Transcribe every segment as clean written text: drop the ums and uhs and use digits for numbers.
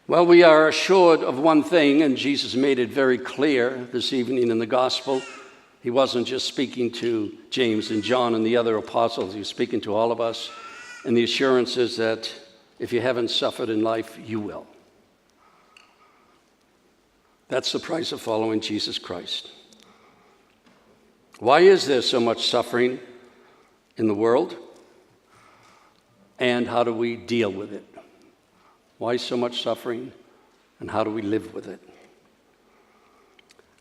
Well, we are assured of one thing, and Jesus made it very clear this evening in the gospel. He wasn't just speaking to James and John and the other apostles. He was speaking to all of us. And the assurance is that if you haven't suffered in life, you will. That's the price of following Jesus Christ. Why is there so much suffering in the world? And how do we deal with it? Why so much suffering, and how do we live with it?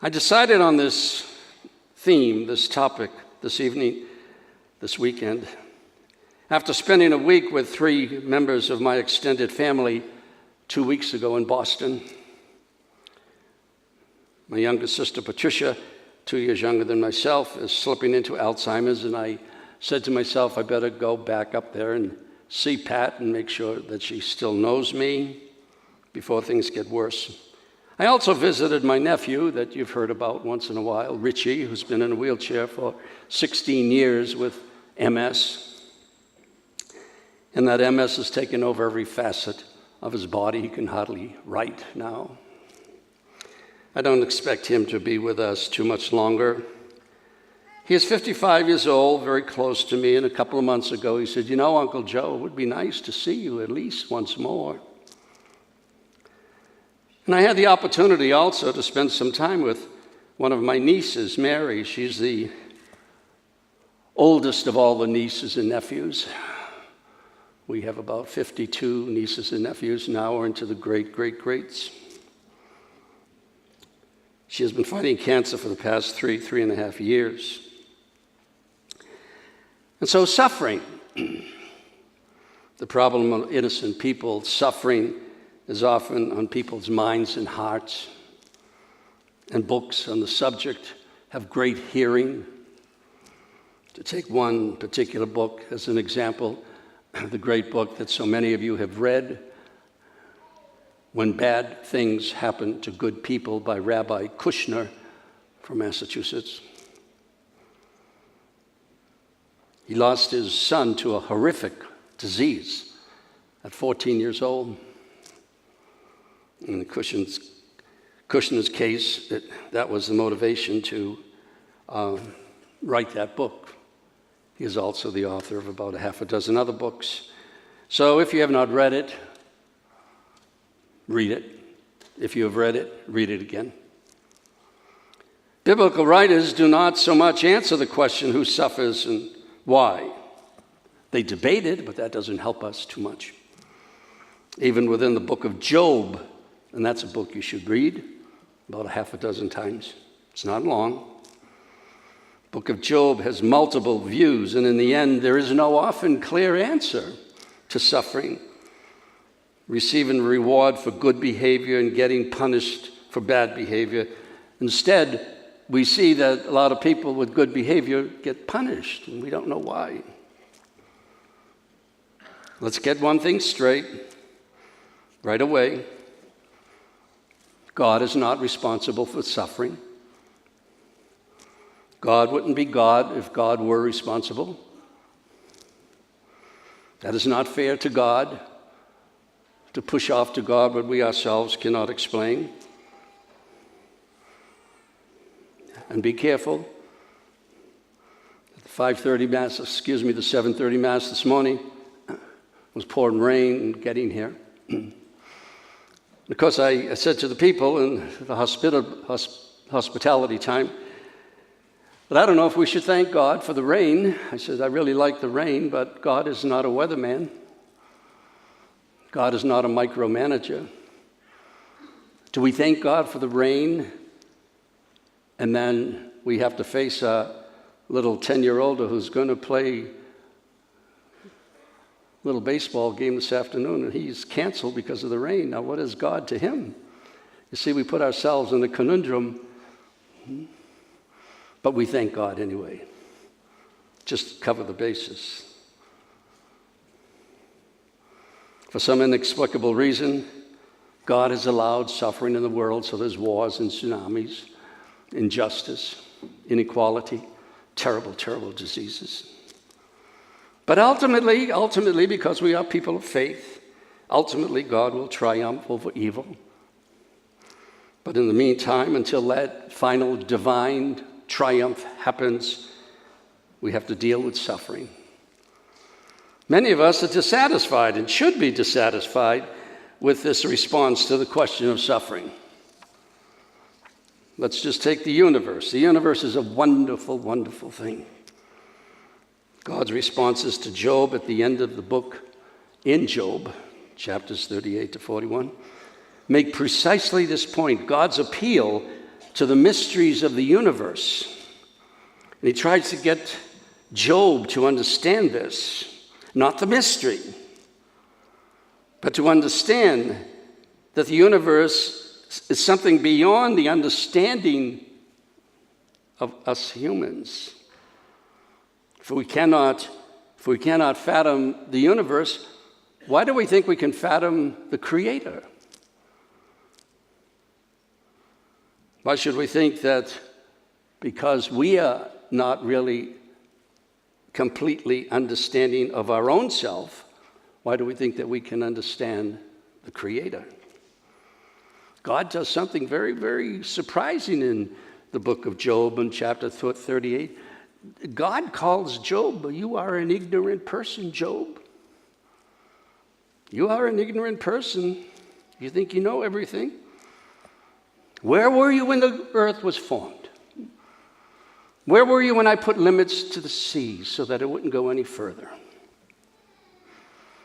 I decided on this theme, this topic, this weekend, after spending a week with 3 members of my extended family 2 weeks ago in Boston. My youngest sister, Patricia, 2 years younger than myself, is slipping into Alzheimer's, and I said to myself, I better go back up there and see Pat and make sure that she still knows me before things get worse. I also visited my nephew that you've heard about once in a while, Richie, who's been in a wheelchair for 16 years with MS. And that MS has taken over every facet of his body. He can hardly write now. I don't expect him to be with us too much longer. He is 55 years old, very close to me, and a couple of months ago he said, Uncle Joe, it would be nice to see you at least once more. And I had the opportunity also to spend some time with one of my nieces, Mary. She's the oldest of all the nieces and nephews. We have about 52 nieces and nephews now. We're into the great-great-greats. She has been fighting cancer for the past 3.5 years. And so suffering, the problem of innocent people, suffering is often on people's minds and hearts. And books on the subject have great hearing. To take one particular book as an example, the great book that so many of you have read, When Bad Things Happen to Good People by Rabbi Kushner from Massachusetts. He lost his son to a horrific disease at 14 years old. In Kushner's case, that was the motivation to write that book. He is also the author of about 6 other books. So if you have not read it, read it. If you have read it, read it again. Biblical writers do not so much answer the question who suffers and why. They debate it, but that doesn't help us too much. Even within the book of Job, and that's a book you should read about 6 times. It's not long. The book of Job has multiple views, and in the end, there is no often clear answer to suffering. Receiving reward for good behavior and getting punished for bad behavior. Instead, we see that a lot of people with good behavior get punished, and we don't know why. Let's get one thing straight right away. God is not responsible for suffering. God wouldn't be God if God were responsible. That is not fair to God, to push off to God what we ourselves cannot explain. And be careful. At the 7:30 Mass this morning, it was pouring rain and getting here. Because I said to the people in the hospitality time, but I don't know if we should thank God for the rain. I said, I really like the rain, but God is not a weatherman. God is not a micromanager. Do we thank God for the rain, and then we have to face a little 10-year-old who's going to play a little baseball game this afternoon, and he's canceled because of the rain? Now, what is God to him? You see, we put ourselves in a conundrum, but we thank God anyway. Just cover the bases. For some inexplicable reason, God has allowed suffering in the world, so there's wars and tsunamis, injustice, inequality, terrible, terrible diseases. But ultimately, because we are people of faith, Ultimately, God will triumph over evil. But in the meantime, until that final divine triumph happens, we have to deal with suffering. Many of us are dissatisfied and should be dissatisfied with this response to the question of suffering. Let's just take the universe. The universe is a wonderful, wonderful thing. God's responses to Job at the end of the book in Job, chapters 38 to 41, make precisely this point, God's appeal to the mysteries of the universe. And he tries to get Job to understand this, not the mystery, but to understand that the universe is something beyond the understanding of us humans. If we cannot fathom the universe, why do we think we can fathom the Creator? Why should we think that because we are not really completely understanding of our own self, why do we think that we can understand the Creator? God does something very, very surprising in the book of Job in chapter 38. God calls Job, "You are an ignorant person, Job. You are an ignorant person. You think you know everything. Where were you when the earth was formed? Where were you when I put limits to the sea so that it wouldn't go any further?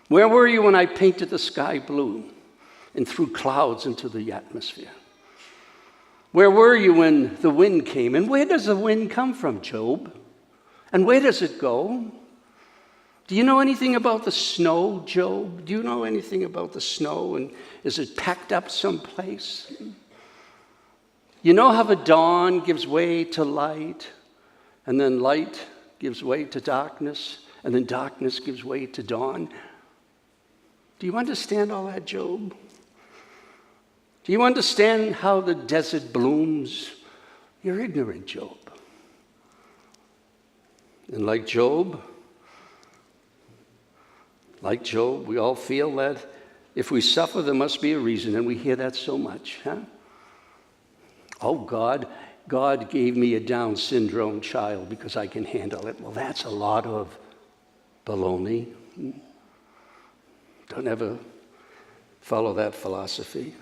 Where were you when I painted the sky blue and threw clouds into the atmosphere? Where were you when the wind came? And where does the wind come from, Job? And where does it go? Do you know anything about the snow, Job? Do you know anything about the snow? And is it packed up someplace? You know how the dawn gives way to light, and then light gives way to darkness, and then darkness gives way to dawn? Do you understand all that, Job? Do you understand how the desert blooms? You're ignorant, Job. And like Job, we all feel that if we suffer, there must be a reason, and we hear that so much, huh? Oh, God gave me a Down syndrome child because I can handle it. Well, that's a lot of baloney. Don't ever follow that philosophy.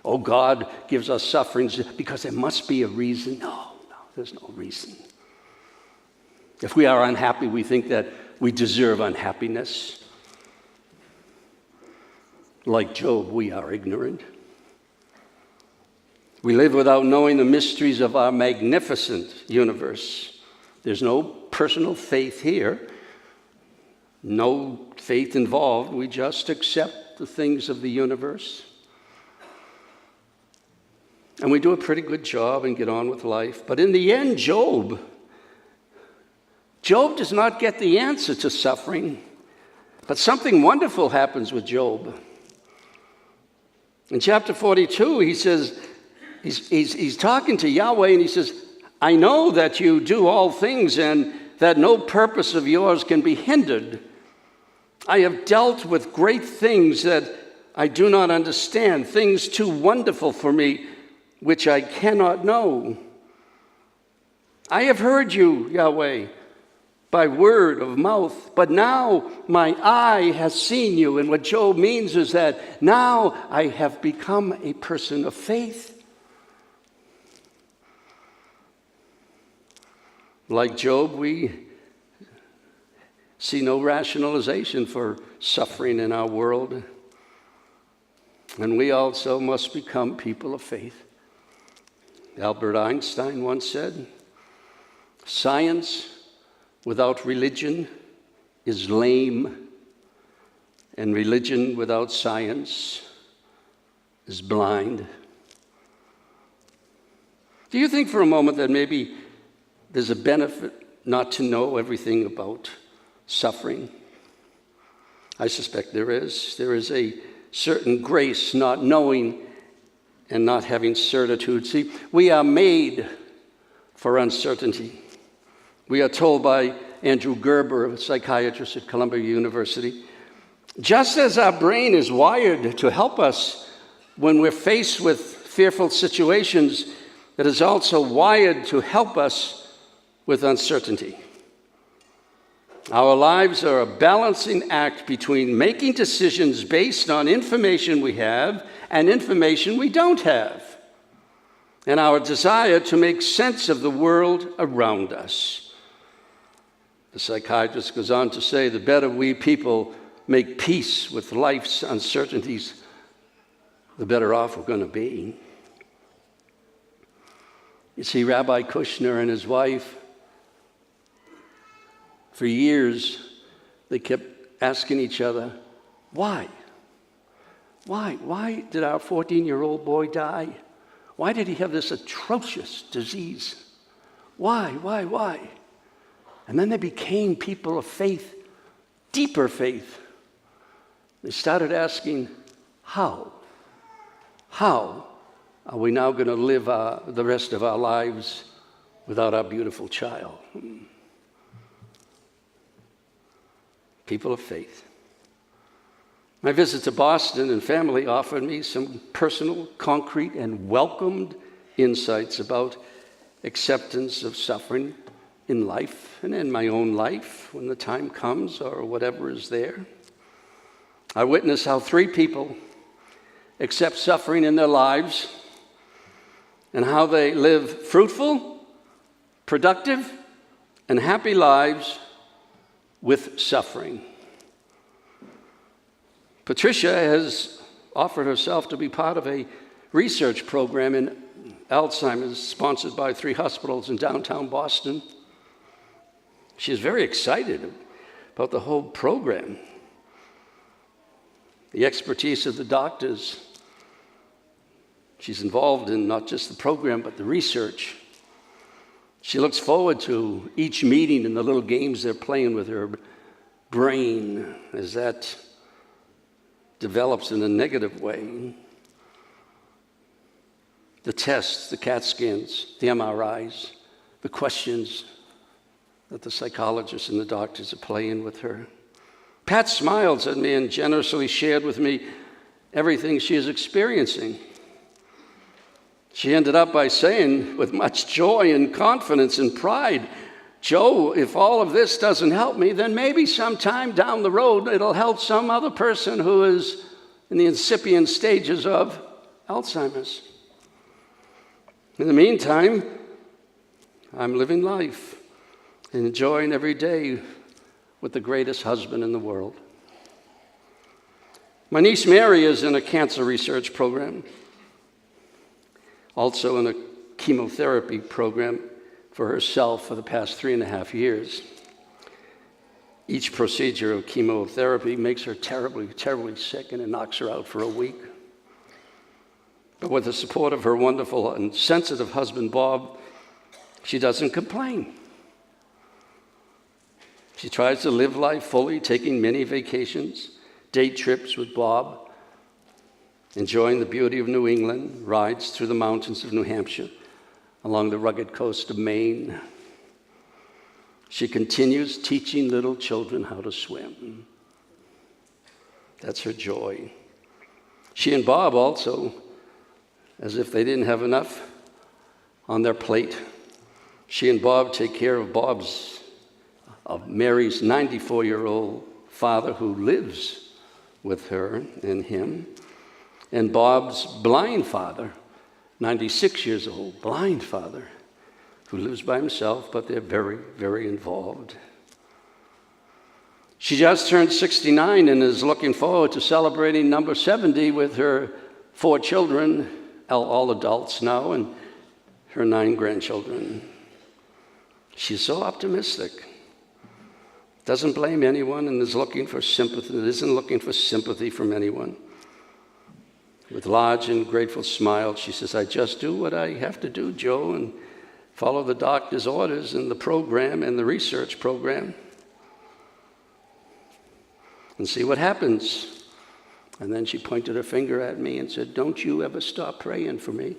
Oh, God gives us sufferings because there must be a reason. No, there's no reason. If we are unhappy, we think that we deserve unhappiness. Like Job, we are ignorant. We live without knowing the mysteries of our magnificent universe. There's no personal faith here, no faith involved. We just accept the things of the universe. And we do a pretty good job and get on with life. But in the end, Job does not get the answer to suffering. But something wonderful happens with Job. In chapter 42, he says, he's talking to Yahweh, and he says, I know that you do all things and that no purpose of yours can be hindered. I have dealt with great things that I do not understand, things too wonderful for me, which I cannot know. I have heard you, Yahweh, by word of mouth, but now my eye has seen you. And what Job means is that now I have become a person of faith. Like Job, we see no rationalization for suffering in our world. And we also must become people of faith. Albert Einstein once said, science without religion is lame, and religion without science is blind. Do you think for a moment that maybe there's a benefit not to know everything about suffering? I suspect there is. There is a certain grace not knowing and not having certitude. See, we are made for uncertainty. We are told by Andrew Gerber, a psychiatrist at Columbia University, Just as our brain is wired to help us when we're faced with fearful situations, it is also wired to help us with uncertainty. Our lives are a balancing act between making decisions based on information we have and information we don't have, and our desire to make sense of the world around us. The psychiatrist goes on to say, the better we people make peace with life's uncertainties, the better off we're going to be. You see, Rabbi Kushner and his wife, for years, they kept asking each other, why? Why did our 14-year-old boy die? Why did he have this atrocious disease? Why? And then they became people of faith, deeper faith. They started asking, how? How are we now going to live the rest of our lives without our beautiful child? People of faith. My visit to Boston and family offered me some personal, concrete, and welcomed insights about acceptance of suffering in life and in my own life when the time comes or whatever is there. I witnessed how 3 people accept suffering in their lives and how they live fruitful, productive, and happy lives with suffering. Patricia has offered herself to be part of a research program in Alzheimer's sponsored by 3 hospitals in downtown Boston. She is very excited about the whole program. The expertise of the doctors. She's involved in not just the program, but the research. She looks forward to each meeting and the little games they're playing with her brain as that develops in a negative way. The tests, the CAT scans, the MRIs, the questions that the psychologists and the doctors are playing with her. Pat smiled at me and generously shared with me everything she is experiencing. She ended up by saying, with much joy and confidence and pride, Joe, if all of this doesn't help me, then maybe sometime down the road it'll help some other person who is in the incipient stages of Alzheimer's. In the meantime, I'm living life and enjoying every day with the greatest husband in the world. My niece Mary is in a cancer research program, also in a chemotherapy program for herself for the past 3.5 years. Each procedure of chemotherapy makes her terribly, terribly sick, and it knocks her out for a week. But with the support of her wonderful and sensitive husband, Bob, she doesn't complain. She tries to live life fully, taking many vacations, day trips with Bob, enjoying the beauty of New England, rides through the mountains of New Hampshire, along the rugged coast of Maine. She continues teaching little children how to swim. That's her joy. She and Bob also, as if they didn't have enough on their plate, she and Bob take care of Mary's 94-year-old father who lives with her and him, and Bob's blind father, 96 years old, blind father, who lives by himself, but they're very, very involved. She just turned 69 and is looking forward to celebrating number 70 with her 4 children, all adults now, and her 9 grandchildren. She's so optimistic. Doesn't blame anyone and is looking for sympathy. Isn't looking for sympathy from anyone. With large and grateful smile, she says, I just do what I have to do, Joe, and follow the doctor's orders in the program and the research program and see what happens. And then she pointed her finger at me and said, don't you ever stop praying for me.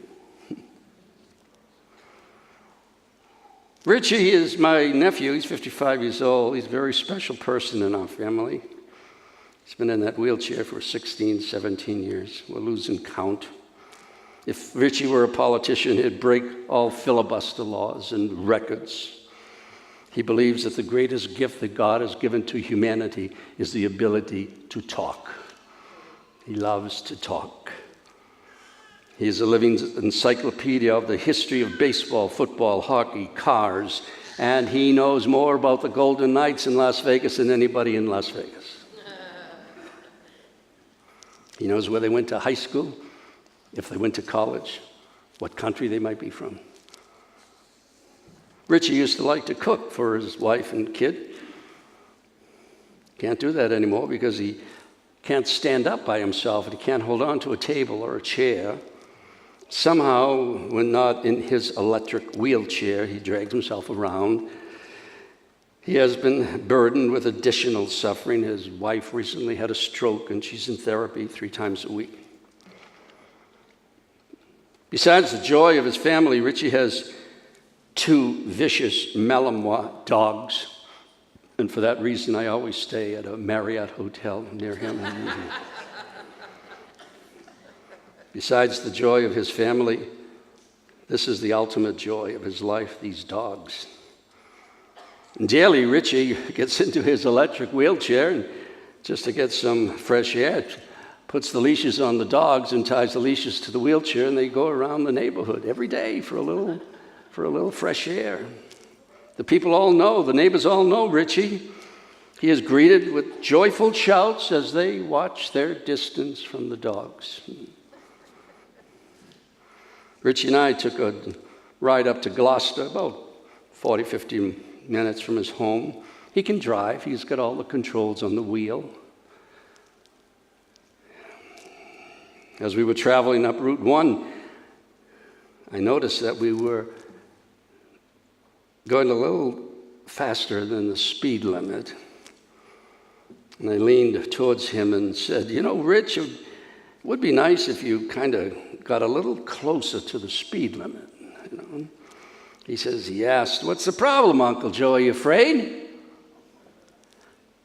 Richie is my nephew. He's 55 years old. He's a very special person in our family. He's been in that wheelchair for 16, 17 years. We're losing count. If Richie were a politician, he'd break all filibuster laws and records. He believes that the greatest gift that God has given to humanity is the ability to talk. He loves to talk. He is a living encyclopedia of the history of baseball, football, hockey, cars, and he knows more about the Golden Knights in Las Vegas than anybody in Las Vegas. He knows where they went to high school, if they went to college, what country they might be from. Richie used to like to cook for his wife and kid. Can't do that anymore because he can't stand up by himself and he can't hold on to a table or a chair. Somehow, when not in his electric wheelchair, he drags himself around. He has been burdened with additional suffering. His wife recently had a stroke and she's in therapy 3 times a week. Besides the joy of his family, Richie has 2 vicious Malinois dogs. And for that reason, I always stay at a Marriott hotel near him. Besides the joy of his family, this is the ultimate joy of his life, these dogs. And daily, Richie gets into his electric wheelchair and just to get some fresh air, puts the leashes on the dogs and ties the leashes to the wheelchair, and they go around the neighborhood every day for a little fresh air. The people all know, the neighbors all know Richie. He is greeted with joyful shouts as they watch their distance from the dogs. Richie and I took a ride up to Gloucester, about 40, 50 minutes from his home. He can drive. He's got all the controls on the wheel. As we were traveling up Route 1, I noticed that we were going a little faster than the speed limit. And I leaned towards him and said, "You know, Rich, it would be nice if you kind of got a little closer to the speed limit." You know? He says, he asked, "What's the problem, Uncle Joe? Are you afraid?"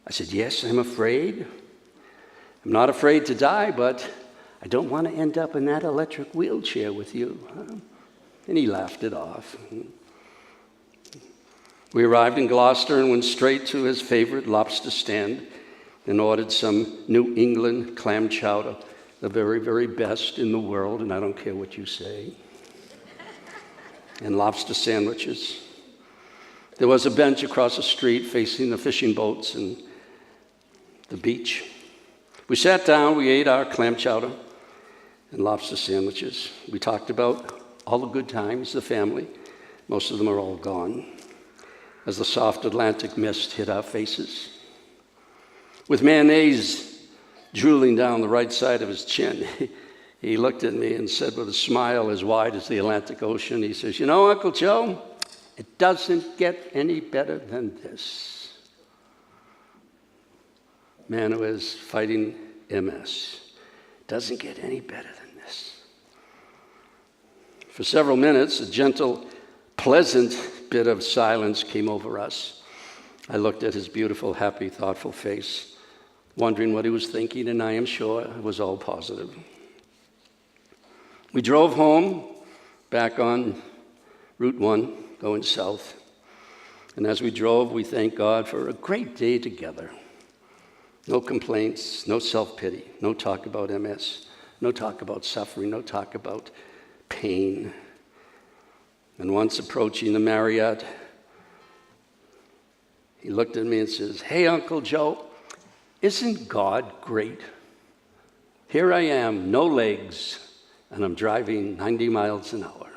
I said, "Yes, I'm afraid. I'm not afraid to die, but I don't want to end up in that electric wheelchair with you." And he laughed it off. We arrived in Gloucester and went straight to his favorite lobster stand and ordered some New England clam chowder, the very, very best in the world, and I don't care what you say, and lobster sandwiches. There was a bench across the street facing the fishing boats and the beach. We sat down, we ate our clam chowder and lobster sandwiches. We talked about all the good times, the family. Most of them are all gone, as the soft Atlantic mist hit our faces. With mayonnaise drooling down the right side of his chin, he looked at me and said with a smile as wide as the Atlantic Ocean, he says, "You know, Uncle Joe, it doesn't get any better than this." Man who is fighting MS. Doesn't get any better than this. For several minutes, a gentle, pleasant bit of silence came over us. I looked at his beautiful, happy, thoughtful face, wondering what he was thinking, and I am sure it was all positive. We drove home, back on Route 1, going south. And as we drove, we thanked God for a great day together. No complaints, no self-pity, no talk about MS, no talk about suffering, no talk about pain. And once approaching the Marriott, he looked at me and says, "Hey, Uncle Joe, isn't God great? Here I am, no legs, and I'm driving 90 miles an hour."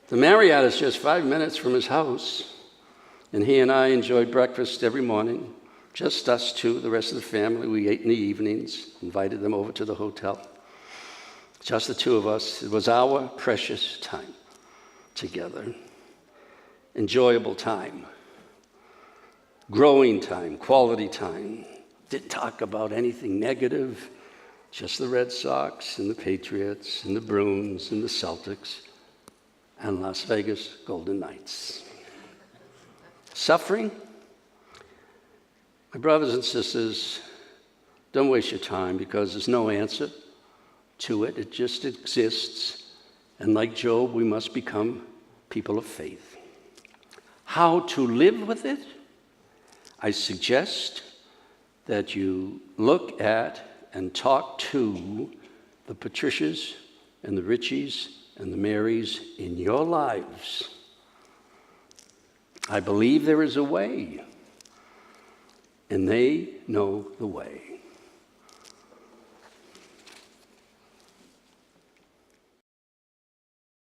The Marriott is just 5 minutes from his house, and he and I enjoyed breakfast every morning. Just us two, the rest of the family, we ate in the evenings, invited them over to the hotel. Just the two of us. It was our precious time together. Enjoyable time. Growing time, quality time. Didn't talk about anything negative, just the Red Sox and the Patriots and the Bruins and the Celtics and Las Vegas Golden Knights. Suffering? My brothers and sisters, don't waste your time because there's no answer to it. It just exists. And like Job, we must become people of faith. How to live with it? I suggest that you look at and talk to the Patricias and the Richies and the Marys in your lives. I believe there is a way, and they know the way.